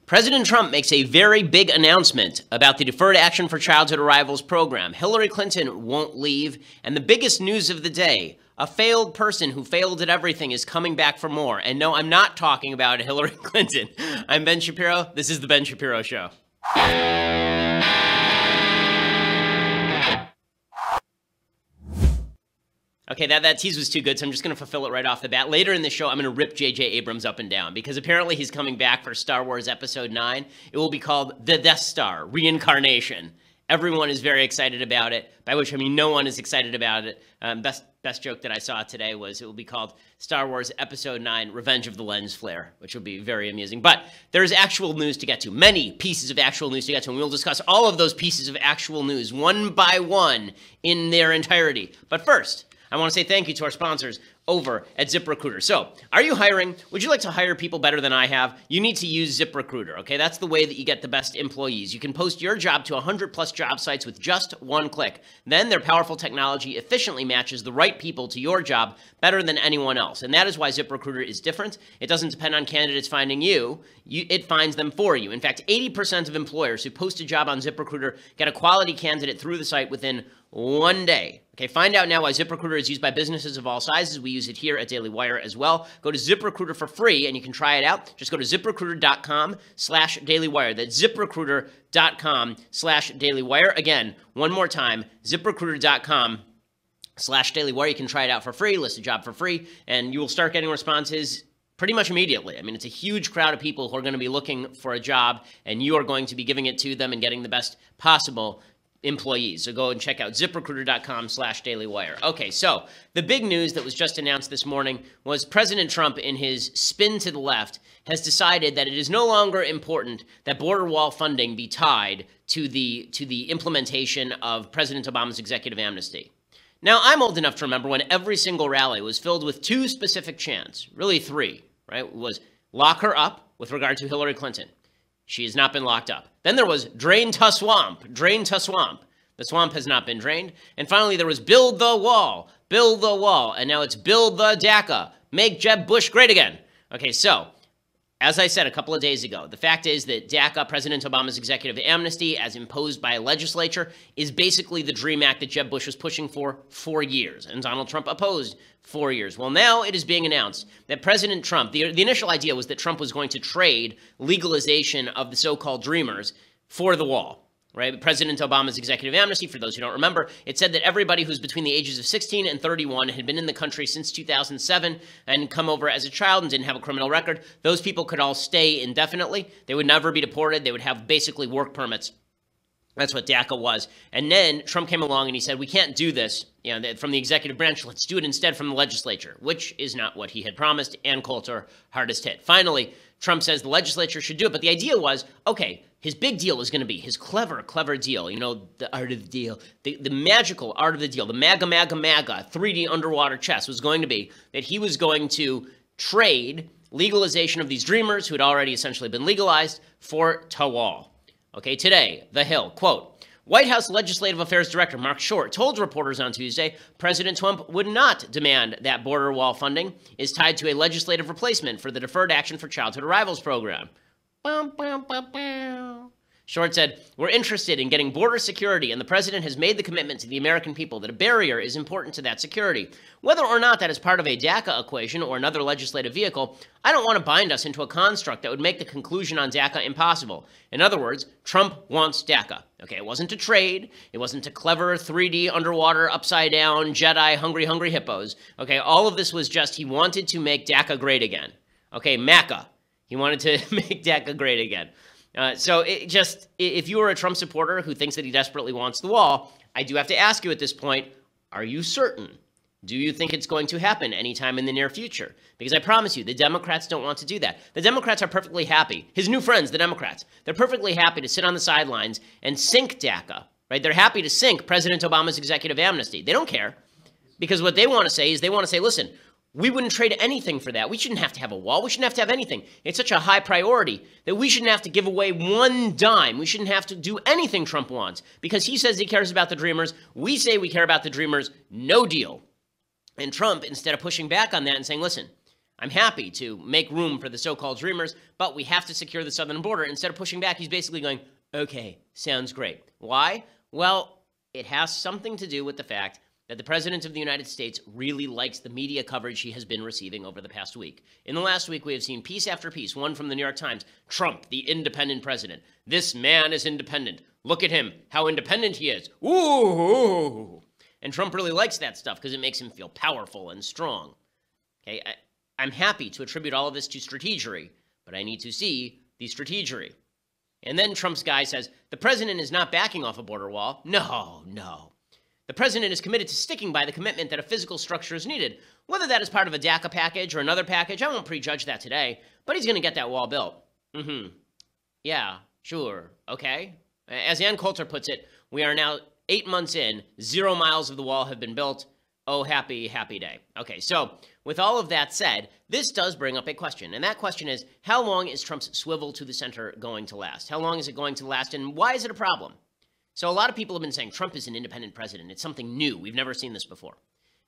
President Trump makes a very big announcement about the Deferred Action for Childhood Arrivals program. Hillary Clinton won't leave. And the biggest news of the day, a failed person who failed at everything is coming back for more. And no, I'm not talking about Hillary Clinton. I'm Ben Shapiro. This is The Ben Shapiro Show. Okay, that tease was too good, so I'm just going to fulfill it right off the bat. Later in the show, I'm going to rip J.J. Abrams up and down, because apparently he's coming back for Star Wars Episode 9. It will be called The Death Star Reincarnation. Everyone is very excited about it, by which I mean no one is excited about it. Best joke that I saw today was it will be called Star Wars Episode 9 Revenge of the Lens Flare, which will be very amusing. But there's actual news to get to, many pieces of actual news to get to, and we'll discuss all of those pieces of actual news one by one in their entirety. But first, I want to say thank you to our sponsors over at ZipRecruiter. So, are you hiring? Would you like to hire people better than I have? You need to use ZipRecruiter, okay? That's the way that you get the best employees. You can post your job to 100-plus job sites with just one click. Then their powerful technology efficiently matches the right people to your job better than anyone else. And that is why ZipRecruiter is different. It doesn't depend on candidates finding you. It finds them for you. In fact, 80% of employers who post a job on ZipRecruiter get a quality candidate through the site within 1 day. Okay, find out now why ZipRecruiter is used by businesses of all sizes. We use it here at Daily Wire as well. Go to ZipRecruiter for free, and you can try it out. Just go to ZipRecruiter.com/dailywire. That's ZipRecruiter.com/dailywire. Again, one more time, ZipRecruiter.com/dailywire. You can try it out for free, list a job for free, and you will start getting responses pretty much immediately. I mean, it's a huge crowd of people who are going to be looking for a job, and you are going to be giving it to them and getting the best possible employees. So go and check out ZipRecruiter.com/dailywire. Okay, so the big news that was just announced this morning was President Trump, in his spin to the left, has decided that it is no longer important that border wall funding be tied to the implementation of President Obama's executive amnesty. Now, I'm old enough to remember when every single rally was filled with two specific chants, really three, right? It was lock her up with regard to Hillary Clinton. She has not been locked up. Then there was drain to swamp, drain to swamp. The swamp has not been drained. And finally, there was build the wall, build the wall. And now it's build the DACA, make Jeb Bush great again. Okay, so as I said a couple of days ago, the fact is that DACA, President Obama's executive amnesty, as imposed by a legislature, is basically the DREAM Act that Jeb Bush was pushing for years, and Donald Trump opposed 4 years. Well, now it is being announced that President Trump, the initial idea was that Trump was going to trade legalization of the so-called Dreamers for the wall. Right? President Obama's executive amnesty, for those who don't remember, it said that everybody who's between the ages of 16 and 31 had been in the country since 2007 and come over as a child and didn't have a criminal record. Those people could all stay indefinitely. They would never be deported. They would have basically work permits. That's what DACA was. And then Trump came along and he said, we can't do this from the executive branch. Let's do it instead from the legislature, which is not what he had promised. Ann Coulter, hardest hit. Finally, Trump says the legislature should do it. But the idea was, okay, his big deal is going to be his clever deal. You know, the art of the deal, the magical art of the deal, the MAGA 3D underwater chess was going to be that he was going to trade legalization of these Dreamers who had already essentially been legalized for wall. Okay, today, The Hill, quote, White House Legislative Affairs Director Mark Short told reporters on Tuesday President Trump would not demand that border wall funding is tied to a legislative replacement for the Deferred Action for Childhood Arrivals program. Short said, we're interested in getting border security, and the president has made the commitment to the American people that a barrier is important to that security. Whether or not that is part of a DACA equation or another legislative vehicle, I don't want to bind us into a construct that would make the conclusion on DACA impossible. In other words, Trump wants DACA. Okay, it wasn't a trade. It wasn't a clever 3D underwater, upside down, Jedi, hungry hippos. Okay, all of this was just he wanted to make DACA great again. Okay, MACA. He wanted to make DACA great again. So if you are a Trump supporter who thinks that he desperately wants the wall, I do have to ask you at this point, are you certain? Do you think it's going to happen anytime in the near future? Because I promise you, the Democrats don't want to do that. The Democrats are perfectly happy. His new friends, the Democrats, they're perfectly happy to sit on the sidelines and sink DACA, right? They're happy to sink President Obama's executive amnesty. They don't care. Because what they want to say is they want to say, listen, we wouldn't trade anything for that. We shouldn't have to have a wall. We shouldn't have to have anything. It's such a high priority that we shouldn't have to give away one dime. We shouldn't have to do anything Trump wants because he says he cares about the Dreamers. We say we care about the Dreamers. No deal. And Trump, instead of pushing back on that and saying, listen, I'm happy to make room for the so-called dreamers, but we have to secure the southern border. Instead of pushing back, he's basically going, okay, sounds great. Why? Well, it has something to do with the fact that the President of the United States really likes the media coverage he has been receiving over the past week. In the last week, we have seen piece after piece, one from the New York Times, Trump, the independent president. This man is independent. Look at him, how independent he is. Ooh. And Trump really likes that stuff because it makes him feel powerful and strong. Okay, I'm happy to attribute all of this to strategery, but I need to see the strategery. And then Trump's guy says, the president is not backing off a border wall. No. The president is committed to sticking by the commitment that a physical structure is needed. Whether that is part of a DACA package or another package, I won't prejudge that today, but he's going to get that wall built. Yeah, sure, okay. As Ann Coulter puts it, we are now 8 months in, 0 miles of the wall have been built. Oh, happy, happy day. Okay, so with all of that said, this does bring up a question, and that question is, how long is Trump's swivel to the center going to last? How long is it going to last, and why is it a problem? So a lot of people have been saying Trump is an independent president. It's something new. We've never seen this before.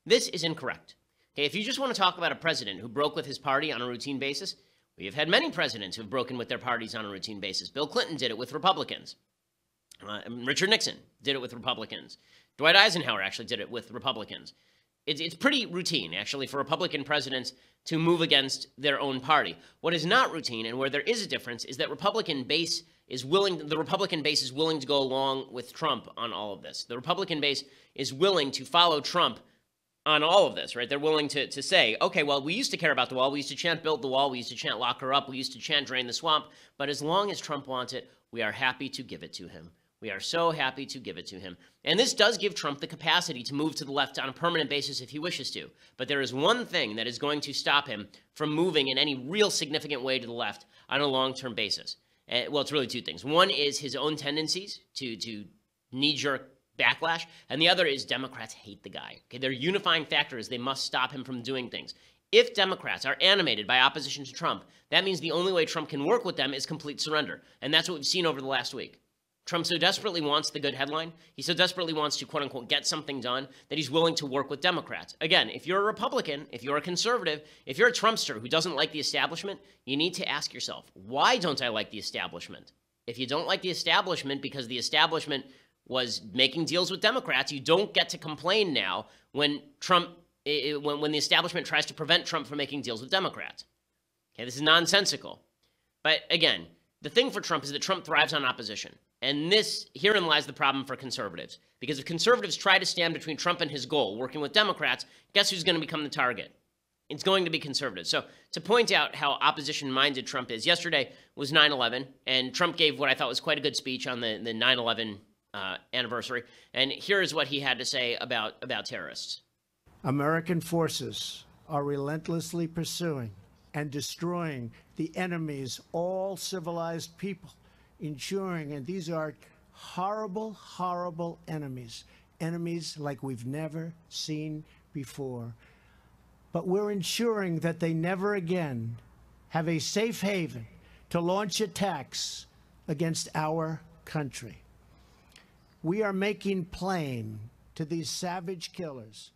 This is incorrect. Okay, if you just want to talk about a president who broke with his party on a routine basis, we have had many presidents who have broken with their parties on a routine basis. Bill Clinton did it with Republicans. Richard Nixon did it with Republicans. Dwight Eisenhower actually did it with Republicans. It's pretty routine, actually, for Republican presidents to move against their own party. What is not routine, and where there is a difference, is that the Republican base is willing to go along with Trump on all of this. The Republican base is willing to follow Trump on all of this, right? They're willing to say, okay, well, we used to care about the wall. We used to chant build the wall. We used to chant lock her up. We used to chant drain the swamp. But as long as Trump wants it, we are happy to give it to him. We are so happy to give it to him. And this does give Trump the capacity to move to the left on a permanent basis if he wishes to. But there is one thing that is going to stop him from moving in any real significant way to the left on a long-term basis. Well, it's really two things. One is his own tendencies to knee-jerk backlash, and the other is Democrats hate the guy. Okay, their unifying factor is they must stop him from doing things. If Democrats are animated by opposition to Trump, that means the only way Trump can work with them is complete surrender. And that's what we've seen over the last week. Trump so desperately wants the good headline, he so desperately wants to, quote-unquote, get something done, that he's willing to work with Democrats. Again, if you're a Republican, if you're a conservative, if you're a Trumpster who doesn't like the establishment, you need to ask yourself, why don't I like the establishment? If you don't like the establishment because the establishment was making deals with Democrats, you don't get to complain now when when the establishment tries to prevent Trump from making deals with Democrats. Okay, this is nonsensical. But again, the thing for Trump is that Trump thrives on opposition. And herein lies the problem for conservatives. Because if conservatives try to stand between Trump and his goal, working with Democrats, guess who's going to become the target? It's going to be conservatives. So to point out how opposition-minded Trump is, yesterday was 9/11, and Trump gave what I thought was quite a good speech on the 9/11 anniversary. And here is what he had to say about terrorists. American forces are relentlessly pursuing and destroying the enemy's all civilized people, ensuring, and these are horrible, horrible enemies like we've never seen before. But we're ensuring that they never again have a safe haven to launch attacks against our country. We are making plain to these savage killers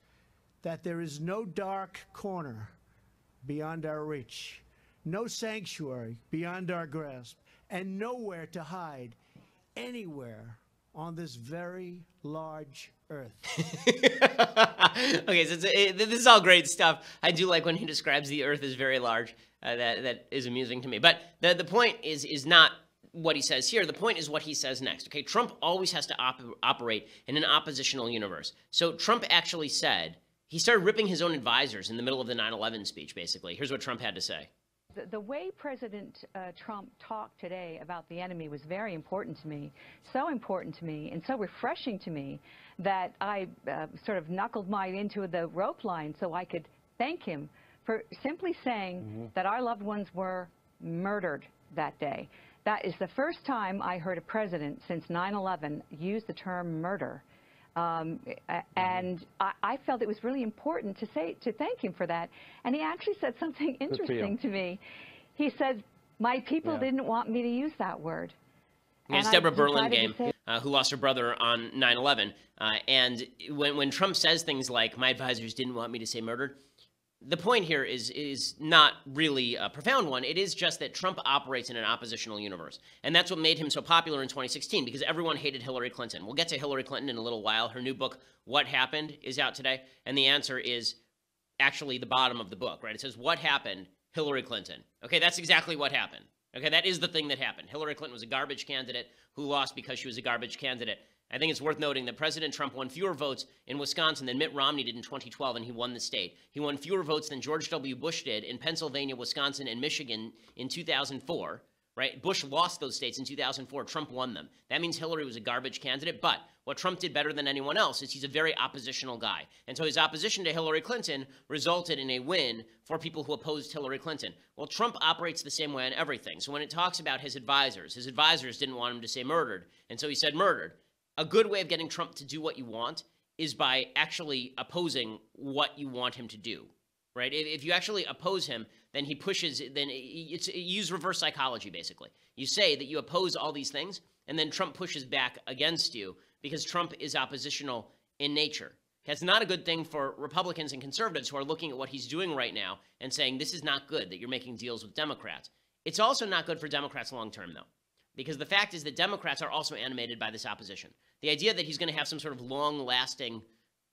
that there is no dark corner beyond our reach, no sanctuary beyond our grasp, and nowhere to hide anywhere on this very large earth. Okay, so this is all great stuff. I do like when he describes the earth as very large. That is amusing to me. But the point is not what he says here. The point is what he says next. Okay, Trump always has to operate in an oppositional universe. So Trump actually said, he started ripping his own advisors in the middle of the 9/11 speech, basically. Here's what Trump had to say. The way President Trump talked today about the enemy was very important to me, so important to me, and so refreshing to me that I sort of knuckled mine into the rope line so I could thank him for simply saying that our loved ones were murdered that day. That is the first time I heard a president since 9/11 use the term murder. And I felt it was really important to thank him for that. And he actually said something interesting to me. He said, my people didn't want me to use that word. It's Deborah Burlingame, who lost her brother on 9/11. And when Trump says things like, my advisors didn't want me to say murdered, the point here is not really a profound one. It is just that Trump operates in an oppositional universe. And that's what made him so popular in 2016, because everyone hated Hillary Clinton. We'll get to Hillary Clinton in a little while. Her new book, What Happened, is out today. And the answer is actually the bottom of the book, right? It says, what happened? Hillary Clinton. Okay, that's exactly what happened. Okay, that is the thing that happened. Hillary Clinton was a garbage candidate who lost because she was a garbage candidate. I think it's worth noting that President Trump won fewer votes in Wisconsin than Mitt Romney did in 2012, and he won the state. He won fewer votes than George W. Bush did in Pennsylvania, Wisconsin, and Michigan in 2004, right? Bush lost those states in 2004. Trump won them. That means Hillary was a garbage candidate, but what Trump did better than anyone else is he's a very oppositional guy. And so his opposition to Hillary Clinton resulted in a win for people who opposed Hillary Clinton. Well, Trump operates the same way on everything. So when it talks about his advisors didn't want him to say murdered, and so he said murdered. A good way of getting Trump to do what you want is by actually opposing what you want him to do, right? If you actually oppose him, then he pushes, then you use reverse psychology, basically. You say that you oppose all these things, and then Trump pushes back against you because Trump is oppositional in nature. That's not a good thing for Republicans and conservatives who are looking at what he's doing right now and saying, this is not good that you're making deals with Democrats. It's also not good for Democrats long term, though. Because the fact is that Democrats are also animated by this opposition. The idea that he's going to have some sort of long-lasting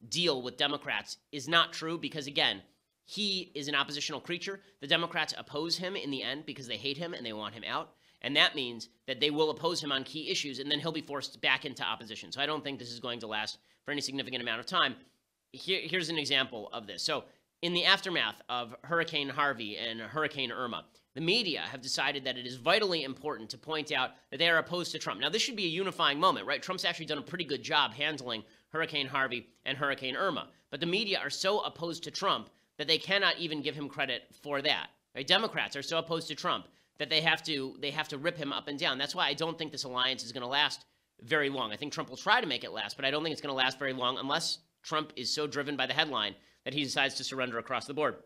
deal with Democrats is not true because, again, he is an oppositional creature. The Democrats oppose him in the end because they hate him and they want him out. And that means that they will oppose him on key issues, and then he'll be forced back into opposition. So I don't think this is going to last for any significant amount of time. Here's an example of this. So in the aftermath of Hurricane Harvey and Hurricane Irma, the media have decided that it is vitally important to point out that they are opposed to Trump. Now, this should be a unifying moment, right? Trump's actually done a pretty good job handling Hurricane Harvey and Hurricane Irma. But the media are so opposed to Trump that they cannot even give him credit for that. Right? Democrats are so opposed to Trump that they have to rip him up and down. That's why I don't think this alliance is going to last very long. I think Trump will try to make it last, but I don't think it's going to last very long unless Trump is so driven by the headline that he decides to surrender across the board.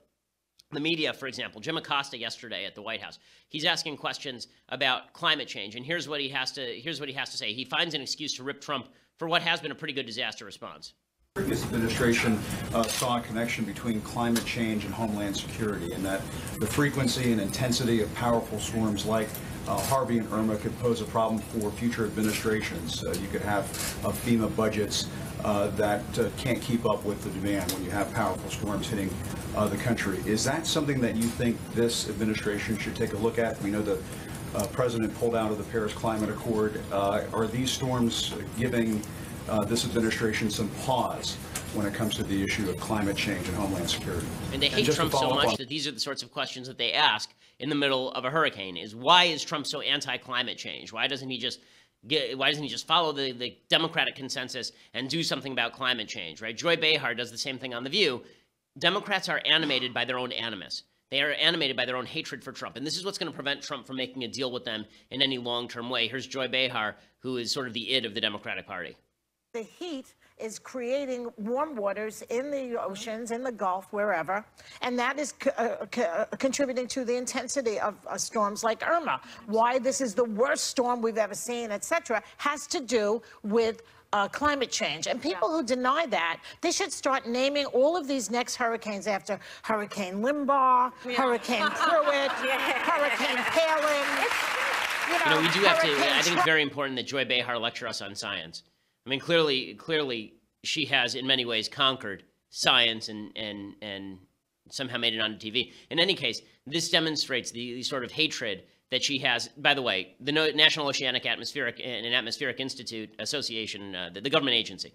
The media, for example, Jim Acosta yesterday at the White House, he's asking questions about climate change, and here's what he has to say. He finds an excuse to rip Trump for what has been a pretty good disaster response. The previous administration saw a connection between climate change and homeland security, and that the frequency and intensity of powerful storms like Harvey and Irma could pose a problem for future administrations. You could have FEMA budgets that can't keep up with the demand when you have powerful storms hitting the country. Is that something that you think this administration should take a look at? We know the president pulled out of the Paris Climate Accord. Are these storms giving this administration some pause when it comes to the issue of climate change and homeland security? And they hate Trump so much that these are the sorts of questions that they ask in the middle of a hurricane is, why is Trump so anti-climate change? Why doesn't he just follow the Democratic consensus and do something about climate change, right? Joy Behar does the same thing on The View. Democrats are animated by their own animus. They are animated by their own hatred for Trump. And this is what's going to prevent Trump from making a deal with them in any long-term way. Here's Joy Behar, who is sort of the id of the Democratic Party. The heat is creating warm waters in the oceans, in the Gulf, wherever, and that is contributing to the intensity of storms like Irma. Why this is the worst storm we've ever seen, etc., has to do with climate change. And people who deny that, they should start naming all of these next hurricanes after Hurricane Limbaugh, Hurricane Pruitt, Hurricane Palin. You know, we do have to, I think it's very important that Joy Behar lecture us on science. I mean, clearly, she has in many ways conquered science and somehow made it onto TV. In any case, this demonstrates the sort of hatred that she has. By the way, the National Oceanic Atmospheric and Atmospheric Institute Association, the government agency,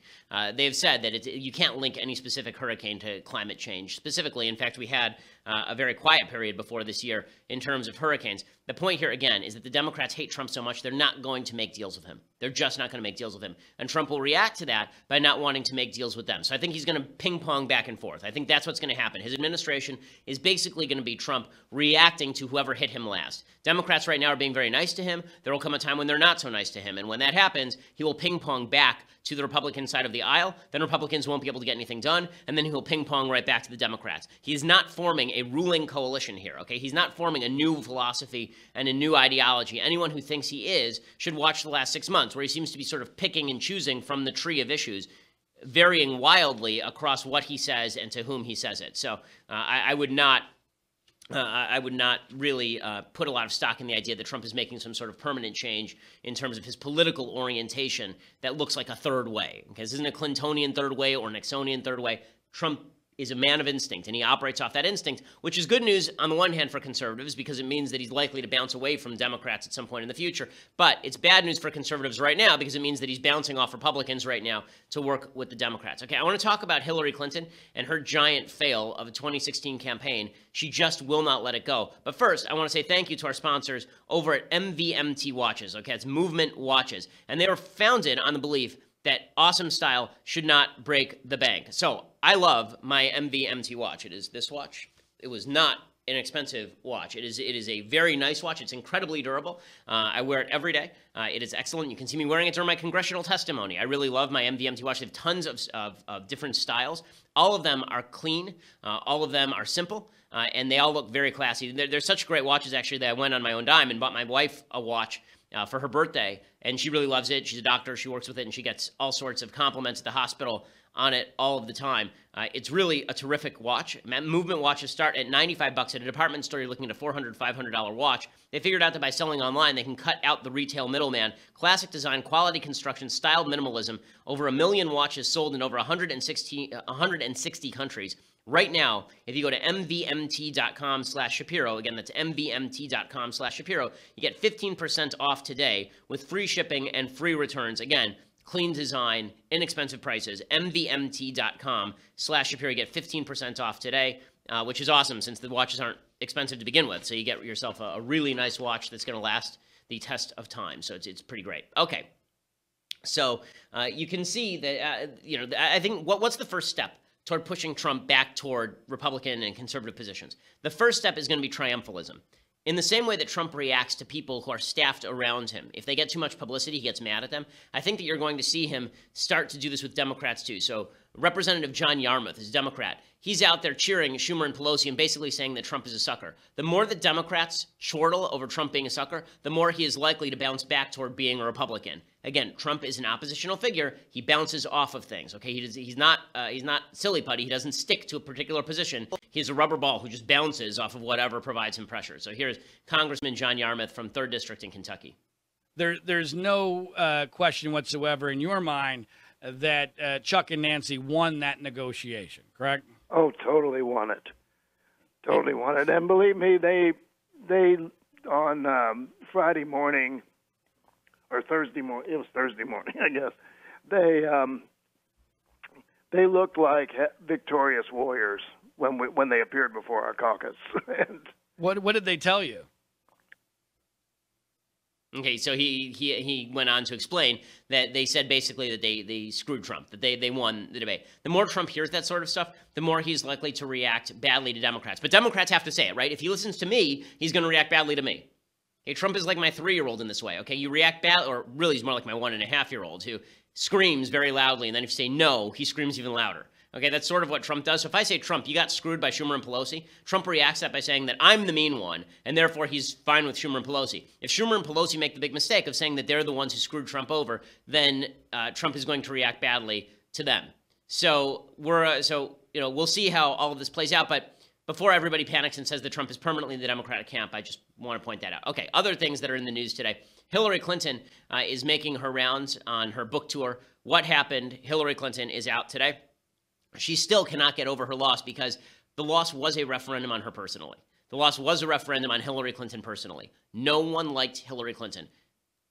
they have said that you can't link any specific hurricane to climate change specifically. In fact, we had a very quiet period before this year in terms of hurricanes. The point here, again, is that the Democrats hate Trump so much, they're not going to make deals with him. They're just not going to make deals with him. And Trump will react to that by not wanting to make deals with them. So I think he's going to ping pong back and forth. I think that's what's going to happen. His administration is basically going to be Trump reacting to whoever hit him last. Democrats right now are being very nice to him. There will come a time when they're not so nice to him. And when that happens, he will ping pong back to the Republican side of the aisle. Then Republicans won't be able to get anything done. And then he'll ping pong right back to the Democrats. He is not forming a ruling coalition here, okay? He's not forming a new philosophy and a new ideology. Anyone who thinks he is should watch the last 6 months, where he seems to be sort of picking and choosing from the tree of issues. varying wildly across what he says and to whom he says it. So I would not really put a lot of stock in the idea that Trump is making some sort of permanent change in terms of his political orientation that looks like a third way. Because isn't a Clintonian third way or Nixonian third way? Trump is a man of instinct, and he operates off that instinct, which is good news on the one hand for conservatives because it means that he's likely to bounce away from Democrats at some point in the future. But it's bad news for conservatives right now because it means that he's bouncing off Republicans right now to work with the Democrats. Okay, I want to talk about Hillary Clinton and her giant fail of a 2016 campaign. She just will not let it go. But first, I want to say thank you to our sponsors over at MVMT Watches. Okay, it's Movement Watches. And they were founded on the belief that awesome style should not break the bank. So I love my MVMT watch. It is this watch. It was not an expensive watch. It is a very nice watch. It's incredibly durable. I wear it every day. It is excellent. You can see me wearing it during my congressional testimony. I really love my MVMT watch. They have tons of different styles. All of them are clean. All of them are simple. And they all look very classy. They're such great watches, actually, that I went on my own dime and bought my wife a watch for her birthday, and she really loves it. She's a doctor. She works with it, and she gets all sorts of compliments at the hospital on it all of the time. It's really a terrific watch. Movement watches start at $95 at a department store. You're looking at a $400, $500 watch. They figured out that by selling online, they can cut out the retail middleman. Classic design, quality construction, styled minimalism. Over 1 million watches sold in over 160 countries. Right now, if you go to mvmt.com/Shapiro, again, that's mvmt.com/Shapiro, you get 15% off today with free shipping and free returns. Again, clean design, inexpensive prices, mvmt.com/Shapiro. You get 15% off today, which is awesome since the watches aren't expensive to begin with. So you get yourself a really nice watch that's going to last the test of time. So it's pretty great. Okay. So you can see that, I think what's the first step toward pushing Trump back toward Republican and conservative positions? The first step is going to be triumphalism. In the same way that Trump reacts to people who are staffed around him, if they get too much publicity, he gets mad at them. I think that you're going to see him start to do this with Democrats too. So Representative John Yarmuth is a Democrat. He's out there cheering Schumer and Pelosi and basically saying that Trump is a sucker. The more the Democrats chortle over Trump being a sucker, the more he is likely to bounce back toward being a Republican. Again, Trump is an oppositional figure. He bounces off of things. Okay, he's not silly putty. He doesn't stick to a particular position. He's a rubber ball who just bounces off of whatever provides him pressure. So here's Congressman John Yarmuth from 3rd District in Kentucky. There's no question whatsoever in your mind that Chuck and Nancy won that negotiation, correct? Oh, totally won it. Totally won it. And believe me, they on Friday morning or Thursday morning, it was Thursday morning, I guess, they looked like victorious warriors when they appeared before our caucus. And what did they tell you? Okay, so he went on to explain that they said basically that they screwed Trump, that they won the debate. The more Trump hears that sort of stuff, the more he's likely to react badly to Democrats. But Democrats have to say it, right? If he listens to me, he's going to react badly to me. Okay, Trump is like my 3-year-old in this way. Okay, you react bad, or really he's more like my 1.5-year-old who screams very loudly, and then if you say no, he screams even louder. Okay, that's sort of what Trump does. So if I say, Trump, you got screwed by Schumer and Pelosi, Trump reacts that by saying that I'm the mean one, and therefore he's fine with Schumer and Pelosi. If Schumer and Pelosi make the big mistake of saying that they're the ones who screwed Trump over, then Trump is going to react badly to them. So we'll see how all of this plays out. But before everybody panics and says that Trump is permanently in the Democratic camp, I just want to point that out. Okay, other things that are in the news today. Hillary Clinton is making her rounds on her book tour. What Happened? Hillary Clinton is out today. She still cannot get over her loss because the loss was a referendum on her personally. The loss was a referendum on Hillary Clinton personally. No one liked Hillary Clinton.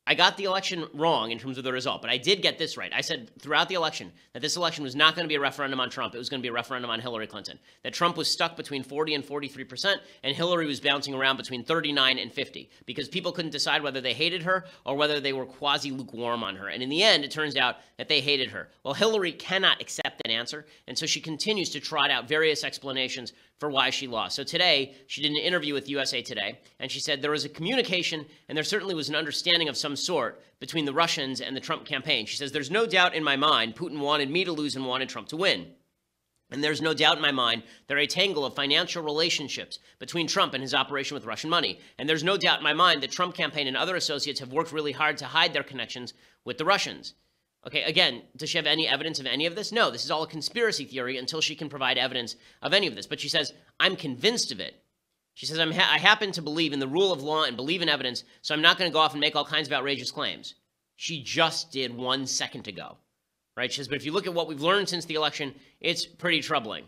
I got the election wrong in terms of the result, but I did get this right. I said throughout the election that this election was not going to be a referendum on Trump. It was going to be a referendum on Hillary Clinton. That Trump was stuck between 40 and 43%, and Hillary was bouncing around between 39 and 50 because people couldn't decide whether they hated her or whether they were quasi-lukewarm on her. And in the end, it turns out that they hated her. Well, Hillary cannot accept that answer, and so she continues to trot out various explanations for why she lost. So today, she did an interview with USA Today, and she said there was a communication, and there certainly was an understanding of some sort between the Russians and the Trump campaign. She says, there's no doubt in my mind Putin wanted me to lose and wanted Trump to win. And there's no doubt in my mind there are a tangle of financial relationships between Trump and his operation with Russian money. And there's no doubt in my mind that Trump campaign and other associates have worked really hard to hide their connections with the Russians. Okay, again, does she have any evidence of any of this? No, this is all a conspiracy theory until she can provide evidence of any of this. But she says, I'm convinced of it. She says, I happen to believe in the rule of law and believe in evidence, so I'm not going to go off and make all kinds of outrageous claims. She just did 1 second ago, right? She says, but if you look at what we've learned since the election, it's pretty troubling.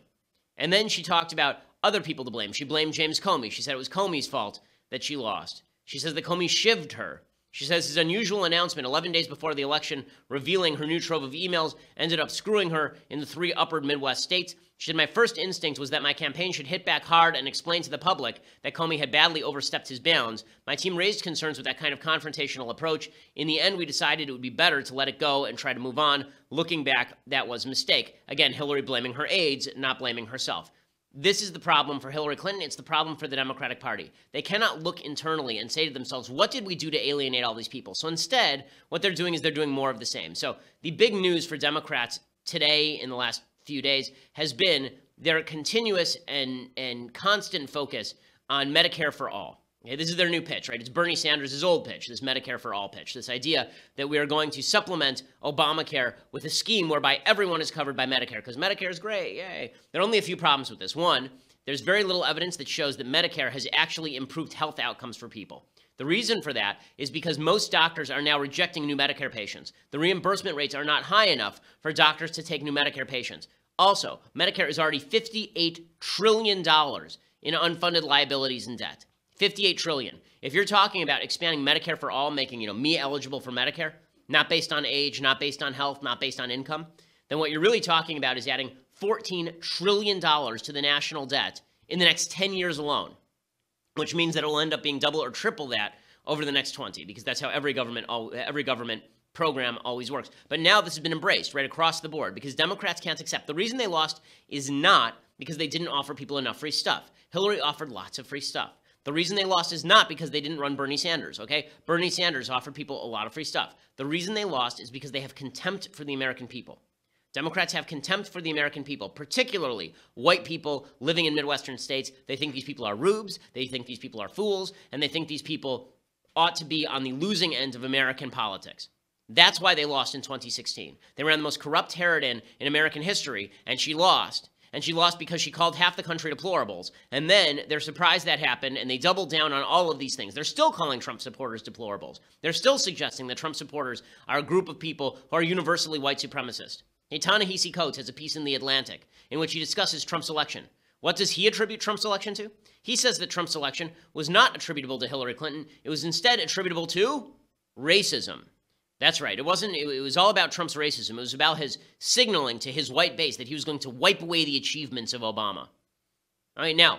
And then she talked about other people to blame. She blamed James Comey. She said it was Comey's fault that she lost. She says that Comey shivved her. She says his unusual announcement 11 days before the election revealing her new trove of emails ended up screwing her in the 3 upper Midwest states. She said, my first instinct was that my campaign should hit back hard and explain to the public that Comey had badly overstepped his bounds. My team raised concerns with that kind of confrontational approach. In the end, we decided it would be better to let it go and try to move on. Looking back, that was a mistake. Again, Hillary blaming her aides, not blaming herself. This is the problem for Hillary Clinton. It's the problem for the Democratic Party. They cannot look internally and say to themselves, what did we do to alienate all these people? So instead, what they're doing is they're doing more of the same. So the big news for Democrats today in the last few days has been their continuous and constant focus on Medicare for all. Okay, this is their new pitch, right? It's Bernie Sanders' old pitch, this Medicare for all pitch, this idea that we are going to supplement Obamacare with a scheme whereby everyone is covered by Medicare, because Medicare is great, yay. There are only a few problems with this. One, there's very little evidence that shows that Medicare has actually improved health outcomes for people. The reason for that is because most doctors are now rejecting new Medicare patients. The reimbursement rates are not high enough for doctors to take new Medicare patients. Also, Medicare is already $58 trillion in unfunded liabilities and debt. $58 trillion. If you're talking about expanding Medicare for all, making, me eligible for Medicare, not based on age, not based on health, not based on income, then what you're really talking about is adding $14 trillion to the national debt in the next 10 years alone, which means that it will end up being double or triple that over the next 20, because that's how every government program always works. But now this has been embraced right across the board because Democrats can't accept. The reason they lost is not because they didn't offer people enough free stuff. Hillary offered lots of free stuff. The reason they lost is not because they didn't run Bernie Sanders, okay? Bernie Sanders offered people a lot of free stuff. The reason they lost is because they have contempt for the American people. Democrats have contempt for the American people, particularly white people living in Midwestern states. They think these people are rubes, they think these people are fools, and they think these people ought to be on the losing end of American politics. That's why they lost in 2016. They ran the most corrupt harridan in American history, and she lost. And she lost because she called half the country deplorables. And then they're surprised that happened, and they doubled down on all of these things. They're still calling Trump supporters deplorables. They're still suggesting that Trump supporters are a group of people who are universally white supremacist. Hey, Ta-Nehisi Coates has a piece in The Atlantic in which he discusses Trump's election. What does he attribute Trump's election to? He says that Trump's election was not attributable to Hillary Clinton. It was instead attributable to racism. That's right. It was all about Trump's racism. It was about his signaling to his white base that he was going to wipe away the achievements of Obama. All right, now,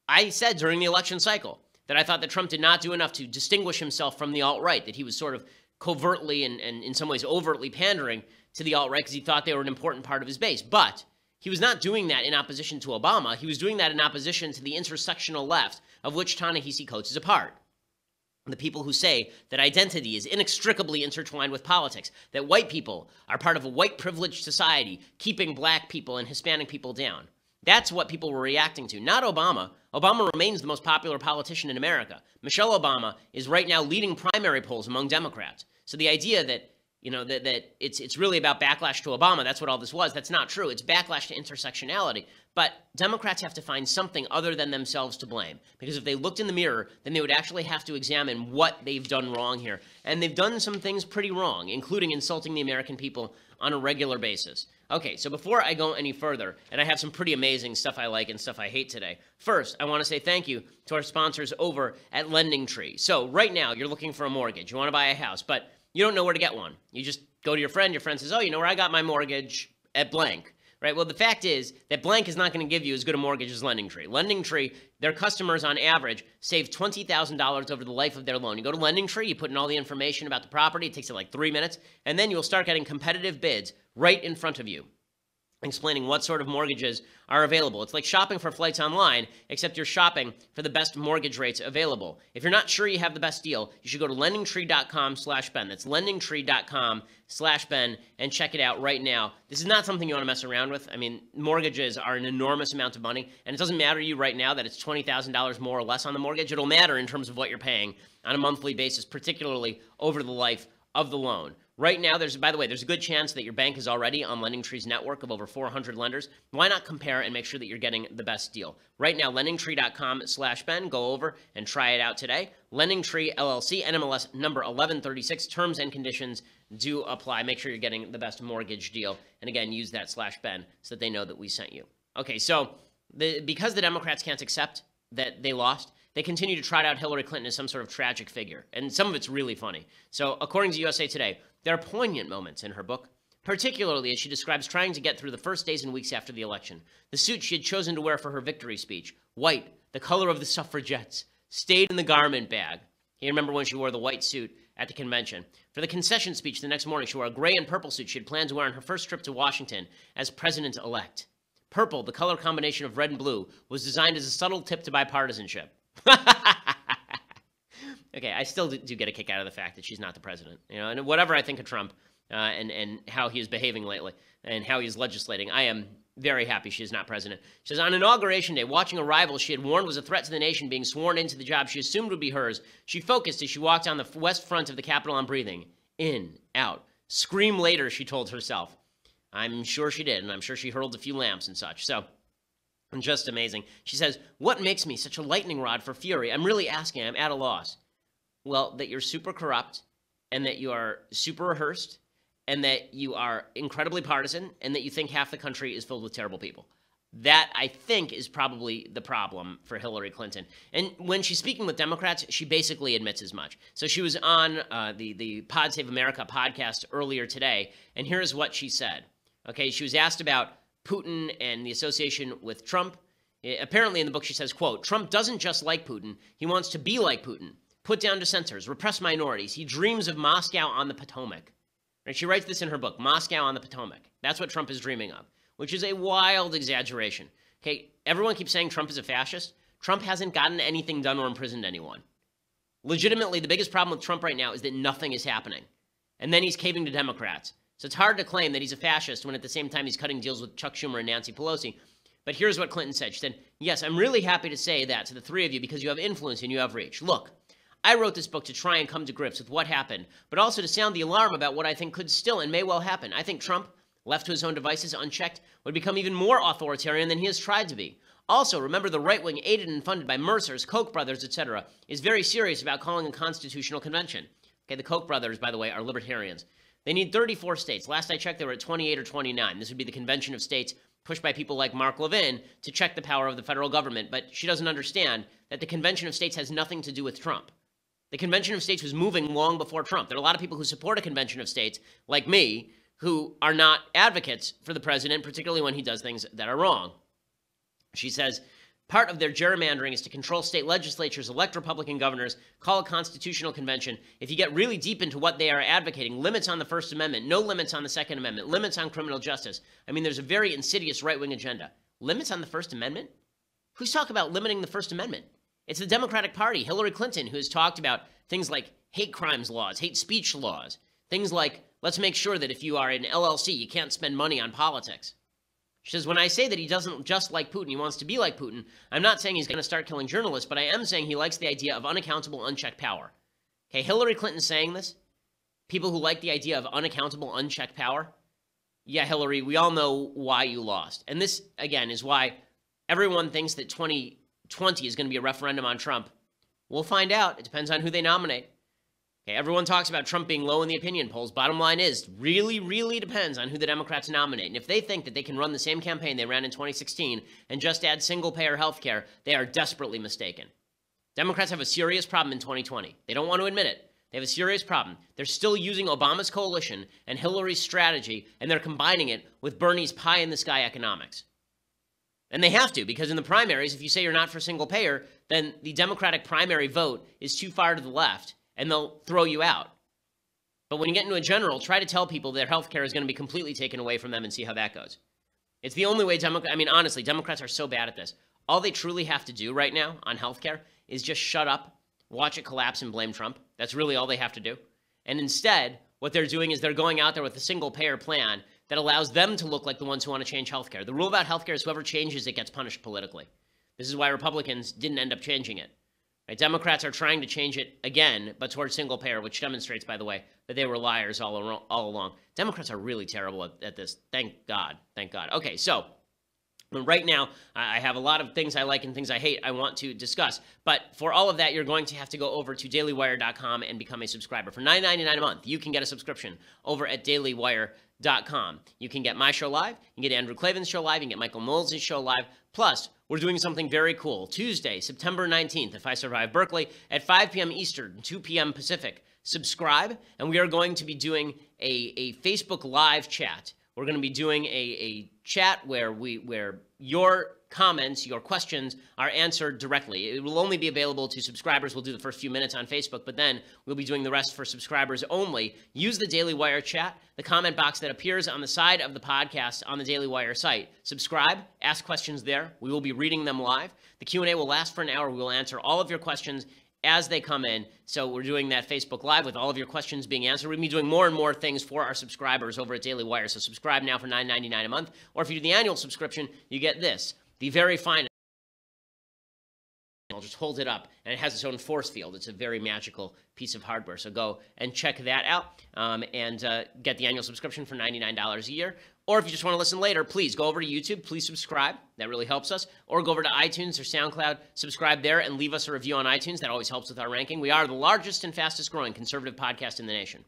I said during the election cycle that I thought that Trump did not do enough to distinguish himself from the alt-right, that he was sort of covertly and in some ways overtly pandering to the alt-right because he thought they were an important part of his base. But he was not doing that in opposition to Obama. He was doing that in opposition to the intersectional left, of which Ta-Nehisi Coates is a part. The people who say that identity is inextricably intertwined with politics, that white people are part of a white privileged society, keeping black people and Hispanic people down. That's what people were reacting to, not Obama. Obama remains the most popular politician in America. Michelle Obama is right now leading primary polls among Democrats. So the idea that that it's really about backlash to Obama, that's what all this was, that's not true. It's backlash to intersectionality. But Democrats have to find something other than themselves to blame. Because if they looked in the mirror, then they would actually have to examine what they've done wrong here. And they've done some things pretty wrong, including insulting the American people on a regular basis. Okay, so before I go any further, and I have some pretty amazing stuff I like and stuff I hate today, first, I want to say thank you to our sponsors over at LendingTree. So right now, you're looking for a mortgage. You want to buy a house, but you don't know where to get one. You just go to your friend says, oh, you know where I got my mortgage? At blank. Right? Well, the fact is that blank is not going to give you as good a mortgage as LendingTree. LendingTree, their customers on average save $20,000 over the life of their loan. You go to LendingTree, you put in all the information about the property, it takes you like 3 minutes, and then you'll start getting competitive bids right in front of you, explaining what sort of mortgages are available. It's like shopping for flights online, except you're shopping for the best mortgage rates available. If you're not sure you have the best deal, you should go to lendingtree.com/Ben. That's lendingtree.com/Ben and check it out right now. This is not something you want to mess around with. I mean, mortgages are an enormous amount of money, and it doesn't matter to you right now that it's $20,000 more or less on the mortgage. It'll matter in terms of what you're paying on a monthly basis, particularly over the life of the loan. Right now, by the way, there's a good chance that your bank is already on LendingTree's network of over 400 lenders. Why not compare and make sure that you're getting the best deal? Right now, lendingtree.com/Ben. Go over and try it out today. LendingTree LLC, NMLS number 1136. Terms and conditions do apply. Make sure you're getting the best mortgage deal. And again, use that /Ben so that they know that we sent you. Okay, so because the Democrats can't accept that they lost, they continue to trot out Hillary Clinton as some sort of tragic figure. And some of it's really funny. So according to USA Today, there are poignant moments in her book, particularly as she describes trying to get through the first days and weeks after the election. The suit she had chosen to wear for her victory speech, white, the color of the suffragettes, stayed in the garment bag. You remember when she wore the white suit at the convention. For the concession speech the next morning, she wore a gray and purple suit she had planned to wear on her first trip to Washington as president-elect. Purple, the color combination of red and blue, was designed as a subtle tip to bipartisanship. Okay, I still do get a kick out of the fact that she's not the president. You know, and whatever I think of Trump and how he is behaving lately and how he is legislating, I am very happy she is not president. She says, on Inauguration Day, watching a rival she had warned was a threat to the nation being sworn into the job she assumed would be hers, she focused as she walked down the west front of the Capitol on breathing. In, out. Scream later, she told herself. I'm sure she did, and I'm sure she hurled a few lamps and such. So, just amazing. She says, what makes me such a lightning rod for fury? I'm really asking. I'm at a loss. Well, that you're super corrupt, and that you are super rehearsed, and that you are incredibly partisan, and that you think half the country is filled with terrible people. That, I think, is probably the problem for Hillary Clinton. And when she's speaking with Democrats, she basically admits as much. So she was on the Pod Save America podcast earlier today, and here's what she said. Okay, she was asked about Putin and the association with Trump. Apparently in the book she says, quote, Trump doesn't just like Putin, he wants to be like Putin. Put down dissenters, repress minorities. He dreams of Moscow on the Potomac. Right? She writes this in her book, Moscow on the Potomac. That's what Trump is dreaming of, which is a wild exaggeration. Okay, everyone keeps saying Trump is a fascist. Trump hasn't gotten anything done or imprisoned anyone. Legitimately, the biggest problem with Trump right now is that nothing is happening. And then he's caving to Democrats. So it's hard to claim that he's a fascist when at the same time he's cutting deals with Chuck Schumer and Nancy Pelosi. But here's what Clinton said. She said, yes, I'm really happy to say that to the three of you because you have influence and you have reach. Look, I wrote this book to try and come to grips with what happened, but also to sound the alarm about what I think could still and may well happen. I think Trump, left to his own devices unchecked, would become even more authoritarian than he has tried to be. Also, remember the right wing aided and funded by Mercers, Koch brothers, etc., is very serious about calling a constitutional convention. Okay, the Koch brothers, by the way, are libertarians. They need 34 states. Last I checked, they were at 28 or 29. This would be the convention of states pushed by people like Mark Levin to check the power of the federal government. But she doesn't understand that the convention of states has nothing to do with Trump. The convention of states was moving long before Trump. There are a lot of people who support a convention of states, like me, who are not advocates for the president, particularly when he does things that are wrong. She says, part of their gerrymandering is to control state legislatures, elect Republican governors, call a constitutional convention. If you get really deep into what they are advocating, limits on the First Amendment, no limits on the Second Amendment, limits on criminal justice. I mean, there's a very insidious right-wing agenda. Limits on the First Amendment? Who's talking about limiting the First Amendment? It's the Democratic Party, Hillary Clinton, who has talked about things like hate crimes laws, hate speech laws, things like, let's make sure that if you are an LLC, you can't spend money on politics. She says, when I say that he doesn't just like Putin, he wants to be like Putin, I'm not saying he's going to start killing journalists, but I am saying he likes the idea of unaccountable, unchecked power. Okay, Hillary Clinton saying this, people who like the idea of unaccountable, unchecked power, yeah, Hillary, we all know why you lost. And this, again, is why everyone thinks that 2020 is going to be a referendum on Trump. We'll find out. It depends on who they nominate. Okay, everyone talks about Trump being low in the opinion polls. Bottom line is, really, really depends on who the Democrats nominate. And if they think that they can run the same campaign they ran in 2016 and just add single-payer health care, they are desperately mistaken. Democrats have a serious problem in 2020. They don't want to admit it. They have a serious problem. They're still using Obama's coalition and Hillary's strategy, and they're combining it with Bernie's pie-in-the-sky economics. And they have to, because in the primaries, if you say you're not for single payer, then the Democratic primary vote is too far to the left, and they'll throw you out. But when you get into a general, try to tell people their health care is going to be completely taken away from them and see how that goes. It's the only way honestly, Democrats are so bad at this. All they truly have to do right now on health care is just shut up, watch it collapse, and blame Trump. That's really all they have to do. And instead, what they're doing is they're going out there with a single-payer plan that allows them to look like the ones who want to change health care. The rule about health care is whoever changes it gets punished politically. This is why Republicans didn't end up changing it. Right? Democrats are trying to change it again, but towards single payer, which demonstrates, by the way, that they were liars all along. Democrats are really terrible at this. Thank God. Thank God. Okay, so right now, I have a lot of things I like and things I hate I want to discuss. But for all of that, you're going to have to go over to dailywire.com and become a subscriber. For $9.99 a month, you can get a subscription over at dailywire.com. You can get my show live. You can get Andrew Klavan's show live. You can get Michael Knowles' show live. Plus, we're doing something very cool. Tuesday, September 19th, If I Survive Berkeley, at 5 p.m. Eastern, 2 p.m. Pacific. Subscribe, and we are going to be doing a Facebook Live chat. We're going to be doing a chat where your comments, your questions are answered directly. It will only be available to subscribers. We'll do the first few minutes on Facebook, but then we'll be doing the rest for subscribers only. Use the Daily Wire chat, the comment box that appears on the side of the podcast on the Daily Wire site. Subscribe, ask questions there. We will be reading them live. The Q&A will last for an hour. We will answer all of your questions as they come in. So we're doing that Facebook Live with all of your questions being answered. We're going to be doing more and more things for our subscribers over at Daily Wire. So subscribe now for $9.99 a month. Or if you do the annual subscription, you get this, the very fine. I'll just hold it up, and it has its own force field. It's a very magical piece of hardware. So go and check that out and get the annual subscription for $99 a year. Or if you just want to listen later, please go over to YouTube. Please subscribe. That really helps us. Or go over to iTunes or SoundCloud, subscribe there, and leave us a review on iTunes. That always helps with our ranking. We are the largest and fastest growing conservative podcast in the nation.